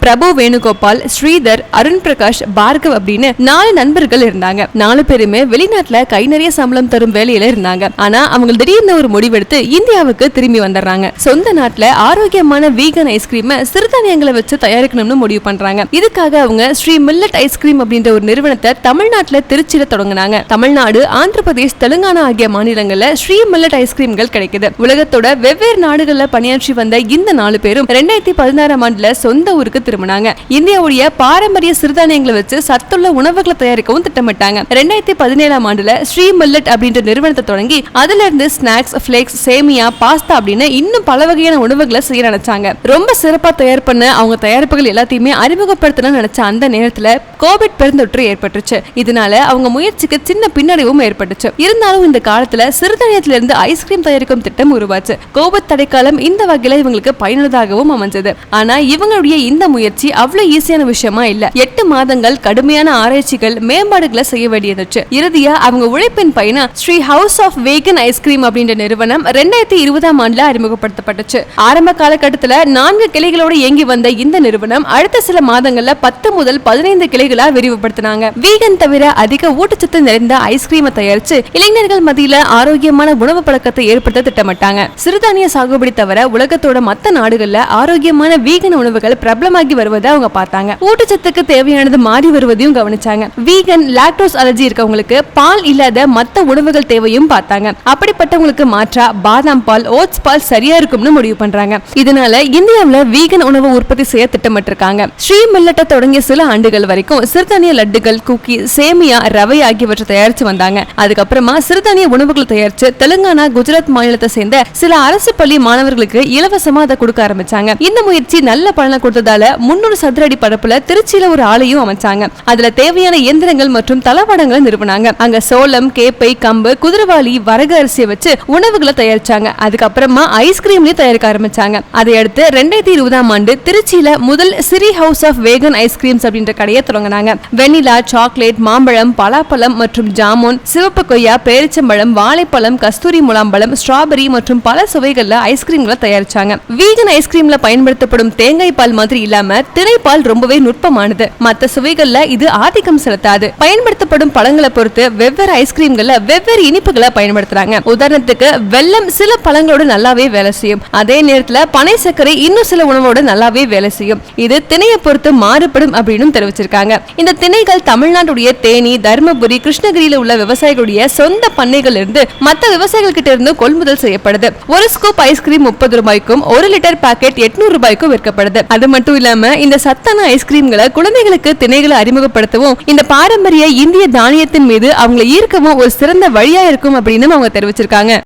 பிரபு வேணுகோபால், ஸ்ரீதர், அருண் பிரகாஷ், பார்கவ் அப்படின்னு 4 நண்பர்கள் இருந்தாங்க. 4 பேருமே வெளிநாட்டுல கை நிறைய சம்பளம் தரும் வேலையில இருந்தாங்க. ஆனா அவங்க திடீர்னு ஒரு முடிவெடுத்து இந்தியாவுக்கு திரும்பி வந்துடுறாங்க. சொந்த நாட்டுல ஆரோக்கியமான வீகன் ஐஸ்கிரீம் சிறுதானியங்களை வச்சு தயாரிக்கணும்னு முடிவு பண்றாங்க. இதுக்காக அவங்க ஸ்ரீ மில்லட் ஐஸ்கிரீம் அப்படின்ற ஒரு நிறுவனத்தை தமிழ்நாட்டுல திருச்சியில தொடங்கினாங்க. தமிழ்நாடு, ஆந்திர பிரதேஷ், தெலுங்கானா ஆகிய மாநிலங்கள்ல ஸ்ரீ மில்லட் ஐஸ்கிரீம்கள் கிடைக்குது. உலகத்தோட வெவ்வேறு நாடுகள்ல பணியாற்றி வந்த இந்த 4 பேரும் 2016ஆம் ஆண்டுல சொந்த ஊருக்கு திரும்பினாங்க. இந்தியாவுடைய பாரம்பரிய சிறுதானியங்களை வச்சு சத்துள்ள உணவுகளை தயாரிக்கவும் திட்டமிட்டாங்க. 2017ஆம் ஆண்டுல ஸ்ரீ மில்லட் அப்படின்ற நிறுவனத்தை தொடங்கி அதுல இருந்து ஸ்நாக்ஸ், ஃபிளேக்ஸ், சேமியா, பாஸ்தா அப்படின்னு இன்னும் பல வகையான உணவுகளை செய்ய நினைச்சாங்க. ரொம்ப சிறப்பா தயார் பண்ண அவங்க தயாரிப்புகள் எல்லாத்தையுமே அறிமுகப்படுத்தணும்னு நினைச்ச அந்த நேரத்துல கோவிட் பெருந்தொற்று ஏற்பட்டுச்சு. இதனால அவங்க முயற்சிக்கு சின்ன பின்னடைவும் ஏற்பட்டுச்சு. இருந்தாலும் இந்த காலத்துல சிறுதானியத்தில இருந்து ஐஸ்கிரீம் தயாரிக்கும் திட்டம் உருவாச்சு. கோவிட் தடைக்காலம் இந்த வகையில இவங்களுக்கு பயனுள்ளதாகவும் அமைஞ்சது. ஆனா இவங்களுடைய இந்த முயற்சி அவ்வளவு ஈஸியான விஷயமா இல்ல. 8 மாதங்கள் கடுமையான ஆராய்ச்சிகள், மேம்பாடுகளை செய்ய வேண்டியதுச்சு. இறுதியா அவங்க உழைப்பின் பயனா Sri house of vegan ice cream அப்படின்ற நிறுவனம் 2020ஆம் ஆண்டுல அறிமுகப்படுத்தப்பட்டுச்சு. ஆரம்ப காலகட்டத்துல 4 கிளைகளோட இயங்கி வந்த இந்த நிறுவனம் அடுத்த சில மாதங்கள்ல 10 முதல் 15 கிளைகளா விரிவுபடுத்தினாங்க. வீகன் தவிர அதிக ஊட்டச்சத்து நிறைந்த ஐஸ்கிரீமை தயாரிச்சு இளைஞர்கள் மத்தியில ஆரோக்கியமான உணவு பழக்கத்தை ஏற்படுத்த திட்டமிட்டாங்க. சிறுதானிய சாகுபடி தவிர உலகத்தோட மத்த நாடுகள்ல ஆரோக்கியமான வீகன் உணவுகள் பிரபலமாகி வருவதை அவங்க பார்த்தாங்க. ஊட்டச்சத்துக்கு தேவையானது மாறி வருவதையும் கவனிச்சாங்க. வீகன், லாக்டோஸ் அலர்ஜி இருக்கவங்களுக்கு பால் இல்லாத மத்த உணவுகள் தேவையும் பார்த்தாங்க. அப்படிப்பட்டவங்களுக்கு மாற்றா பாதாம் பால், ஓட்ஸ் பால் சரியா இருக்கும்னு முடிவு பண்றாங்க. இதனால இந்தியாவுல வீகன் உணவு உற்பத்தி செய்ய திட்டமிட்டிருக்காங்க. ஸ்ரீ மில்லட்டை தொடங்கிய சில ஆண்டுகள் வரைக்கும் சிறுதானிய லட்டுகள், குக்கி, சேமியா, ரவை ஆகியவற்றை தயாரிச்சு வந்தாங்க. அதுக்கப்புறமா சிறுதானிய உணவுகளை தயாரிச்சு தெலுங்கானா, குஜராத் மாநிலத்தை சேர்ந்த சில அரசு பள்ளி மாணவர்களுக்கு இலவசமா அதை கொடுக்க ஆரம்பிச்சாங்க. இந்த முயற்சி நல்ல பலனை கொடுத்ததால 300 சதுர அடி பரப்புல திருச்சியில ஒரு ஆலையும் அமைச்சாங்க. அதுல தேவையான இயந்திரங்கள் மற்றும் தளவாடங்களை நிறுவனாங்க. அங்க சோளம், கேப்பை, கம்பு, குதிரவாளி, வரகு அரிசியை வச்சு உணவுகளை தயாரிச்சாங்க. அதுக்கப்புறமா ஐஸ்கிரீம்லயும் தயாரிக்க ஆரம்பிச்சாங்க. அதையடுத்து 2020ஆம் ஆண்டு திருச்சியில முதல் Sri house of vegan ice creams அப்படின்ற கடையை தொடங்கினாங்க. வெனிலா, சாக்லேட், மாம்பழம், பலாப்பழம் மற்றும் ஜாமுன், சிவப்பு கொய்யா, பேரிச்சம்பழம், வாழைப்பழம், கஸ்தூரி முலாம்பழம், ஸ்ட்ராபெரி மற்றும் பல சுவைகள்ல ஐஸ்கிரீம்களை தயாரிச்சாங்க. வீகன் ஐஸ்கிரீம்ல பயன்படுத்தப்படும் தேங்காய் பால் மாதிரி இல்லாம திணைப்பால் ரொம்பவே நுட்பமானது. மத்த சுவைகள்ல இது ஆதிக்கம் செலுத்தாது. பயன்படுத்தப்படும் பழங்களை பொறுத்து வெவ்வேறு ஐஸ்கிரீம்கள்ல வெவ்வேறு இனிப்புகளை பயன்படுத்துறாங்க. உதாரணத்துக்கு வெல்லம் சில பழங்களோட நல்லாவே வேலை செய்யும். அதே நேரத்துல பனை சர்க்கரை இன்னும் சில உணவோட நல்லாவே வேலை செய்யும். இது திணையை பொறுத்து மாறுபடும் அப்படின்னு தெரிவிச்சிருக்காங்க. இந்த திணைகள் தமிழ்நாட்டுடைய தேனி, தர்மபுரி, கிருஷ்ணகிரியில உள்ள விவசாயிகளுடைய சொந்த பண்ணைகள் இருந்து மத்த விவசாயிகள் கிட்ட இருந்து கொள்முதல் செய்யப்படுது. ஒரு ஸ்கூப் ஐஸ்கிரீம் 30 ரூபாய்க்கும் 1 லிட்டர் பாக்கெட் 800 ரூபாய்க்கும் விற்கப்படுது. அது மட்டும் இல்லாம இந்த சத்தான ஐஸ்கிரீம்களை குழந்தைகளுக்கு திணைகளை அறிமுகப்படுத்தவும் இந்த பாரம்பரிய இந்திய தானியத்தின் மீது அவங்களை ஈர்க்கவும் ஒரு சிறந்த வழியா இருக்கும் அப்படின்னு அவங்க தெரிவிச்சிருக்காங்க.